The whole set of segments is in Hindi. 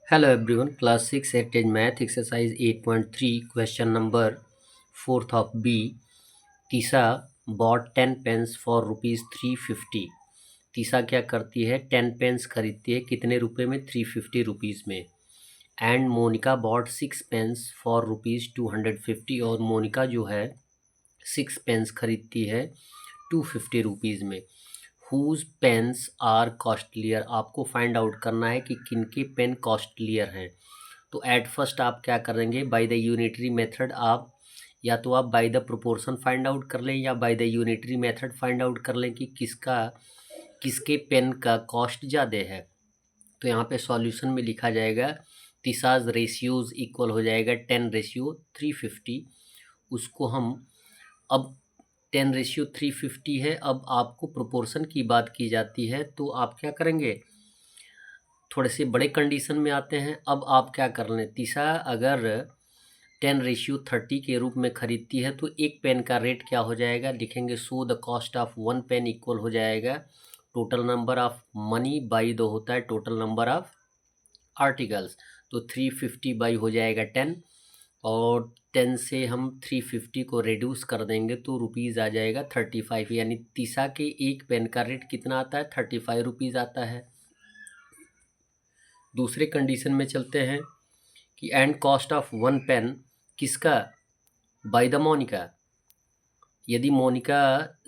Hello everyone, class 6 heritage math exercise 8.3 question number 4th of B. Tisa bought 10 pens for rupees 350. Tissa क्या करती है 10 पेन्स खरीदती है कितने रुपए में 350 रुपीज़ में। And Monica bought 6 pens for rupees 250 और मोनिका जो है 6 पेन्स खरीदती है 250 रुपीज़ में। हुज पेन्स आर कॉस्टलियर, आपको फाइंड आउट करना है कि किनके पेन कॉस्टलियर हैं। तो एट फर्स्ट आप क्या करेंगे, बाय द यूनिटरी मेथड आप या तो आप by the proportion find out कर लें या by the unitary method find out कर लें कि किसके पेन का कॉस्ट ज़्यादा है। तो यहाँ पे सॉल्यूशन में लिखा जाएगा तीसाज रेशियोज इक्वल हो जाएगा 10:350। उसको हम अब 10:350 है। अब आपको प्रोपोर्शन की बात की जाती है तो आप क्या करेंगे, थोड़े से बड़े कंडीशन में आते हैं। अब आप क्या कर लें, तीसरा अगर 10:30 के रूप में खरीदती है तो एक पेन का रेट क्या हो जाएगा, लिखेंगे so the cost of one pen equal हो जाएगा total number of money by दो होता है टोटल नंबर ऑफ आर्टिकल्स। तो 350 बाई हो जाएगा 10 और 10 से हम 350 को रिड्यूस कर देंगे तो रुपीज़ आ जाएगा 35। यानी तीसा के एक पेन का रेट कितना आता है 35 रुपीज़ आता है। दूसरे कंडीशन में चलते हैं कि and cost of one pen किसका, बाय द मोनिका। यदि मोनिका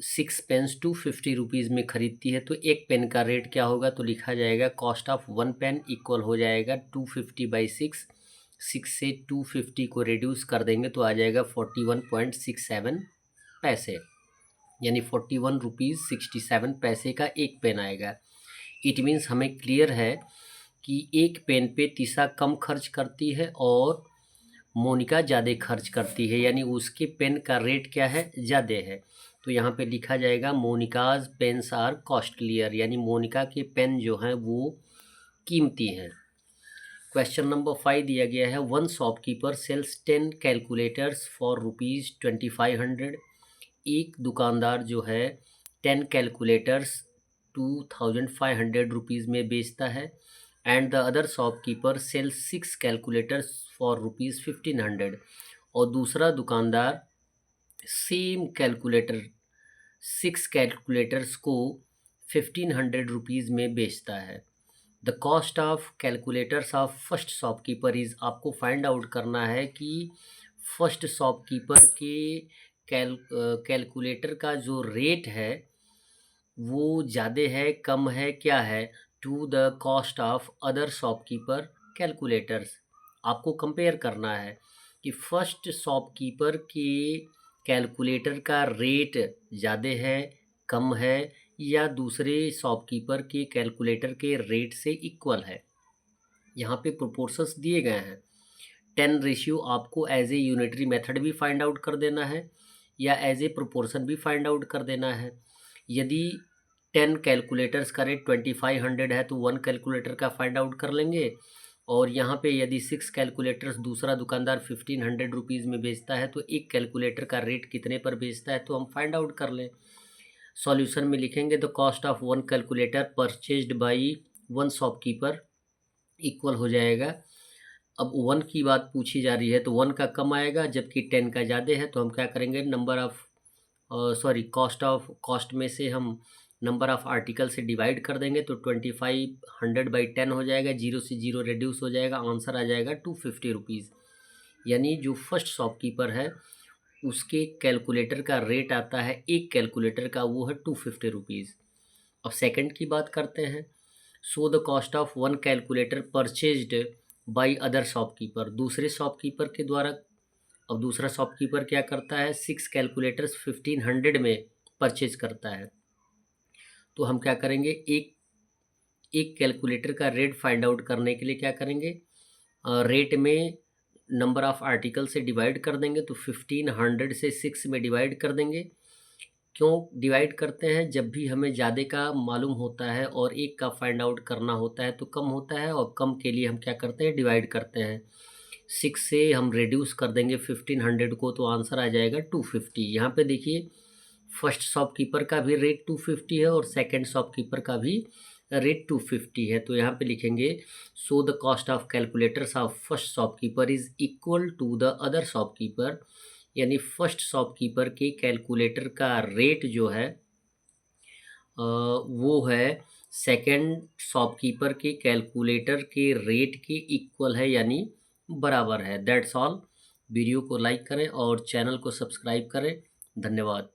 6 पेन्स 250 रुपीज़ में खरीदती है तो एक पेन का रेट क्या होगा, तो लिखा जाएगा cost of one pen equal हो जाएगा 250/6। 6 से 250 को रिड्यूस कर देंगे तो आ जाएगा 41.67 पैसे, यानी 41 रुपीज़ 67 पैसे का एक पेन आएगा। इट मीन्स हमें क्लियर है कि एक पेन पे तीसा कम खर्च करती है और मोनिका ज़्यादा खर्च करती है, यानी उसके पेन का रेट क्या है, ज़्यादा है। तो यहाँ पे लिखा जाएगा मोनिकाज पेन्स आर कॉस्टलियर, यानी मोनिका के पेन जो हैं वो कीमती हैं। क्वेश्चन नंबर 5 दिया गया है, one shopkeeper sells 10 calculators for rupees 2500। एक दुकानदार जो है 10 कैलकुलेटर्स 2500 रुपीज़ में बेचता है। And the other shopkeeper sells 6 calculators for rupees 1500 और दूसरा दुकानदार सेम कैलकुलेटर 6 कैलकुलेटर्स को 1500 रुपीज़ में बेचता है। The cost of calculators of first shopkeeper is, आपको फाइंड आउट करना है कि फर्स्ट शॉपकीपर के कैलकुलेटर का जो रेट है वो ज़्यादा है कम है क्या है, to the cost of other shopkeeper calculators. आपको कंपेयर करना है कि फर्स्ट शॉपकीपर के कैलकुलेटर का रेट ज़्यादा है कम है या दूसरे शॉपकीपर के कैलकुलेटर के रेट से इक्वल है। यहाँ पे प्रोपोर्शंस दिए गए हैं। 10 रेशियो आपको एज ए यूनिटरी मेथड भी फाइंड आउट कर देना है या एज ए प्रोपोर्शन भी फाइंड आउट कर देना है। यदि 10 कैलकुलेटर्स का रेट 2500 है तो वन कैलकुलेटर का फाइंड आउट कर लेंगे, और यहाँ पे यदि 6 कैलकुलेटर्स दूसरा दुकानदार 1500 रुपीज़ में बेचता है तो एक कैलकुलेटर का रेट कितने पर बेचता है तो हम फाइंड आउट कर लें। सॉल्यूशन में लिखेंगे the cost of one calculator purchased by one shopkeeper equal हो जाएगा। अब वन की बात पूछी जा रही है तो वन का कम आएगा जबकि 10 का ज़्यादा है, तो हम क्या करेंगे, नंबर ऑफ कॉस्ट में से हम नंबर ऑफ आर्टिकल से डिवाइड कर देंगे तो 2500/10 हो जाएगा, जीरो से जीरो रिड्यूस हो जाएगा, आंसर आ जाएगा 250 रुपीज़। यानी जो फर्स्ट शॉपकीपर है उसके कैलकुलेटर का रेट आता है एक कैलकुलेटर का, वो है 250 रुपीज़। अब सेकंड की बात करते हैं, सो the cost of one calculator purchased by other shopkeeper, दूसरे शॉपकीपर के द्वारा। अब दूसरा शॉपकीपर क्या करता है, 6 कैलकुलेटर्स 1500 में परचेज करता है। तो हम क्या करेंगे, एक कैलकुलेटर का रेट फाइंड आउट करने के लिए क्या करेंगे, रेट में नंबर ऑफ आर्टिकल से डिवाइड कर देंगे, तो 1500 से 6 में डिवाइड कर देंगे। क्यों डिवाइड करते हैं, जब भी हमें ज़्यादा का मालूम होता है और एक का फाइंड आउट करना होता है तो कम होता है, और कम के लिए हम क्या करते हैं, डिवाइड करते हैं। 6 से हम रिड्यूस कर देंगे 1500 को तो आंसर आ जाएगा 250। यहाँ पे देखिए फर्स्ट शॉपकीपर का भी रेट 250 है और सेकंड शॉपकीपर का भी रेट 250 है, तो यहाँ पे लिखेंगे so the cost of calculators of first shopkeeper is equal to the other shopkeeper, यानी फर्स्ट शॉपकीपर के कैलकुलेटर का रेट जो है वो है सेकंड शॉपकीपर के कैलकुलेटर के रेट के इक्वल है, यानी बराबर है। That's all. वीडियो को लाइक करें और चैनल को सब्सक्राइब करें। धन्यवाद।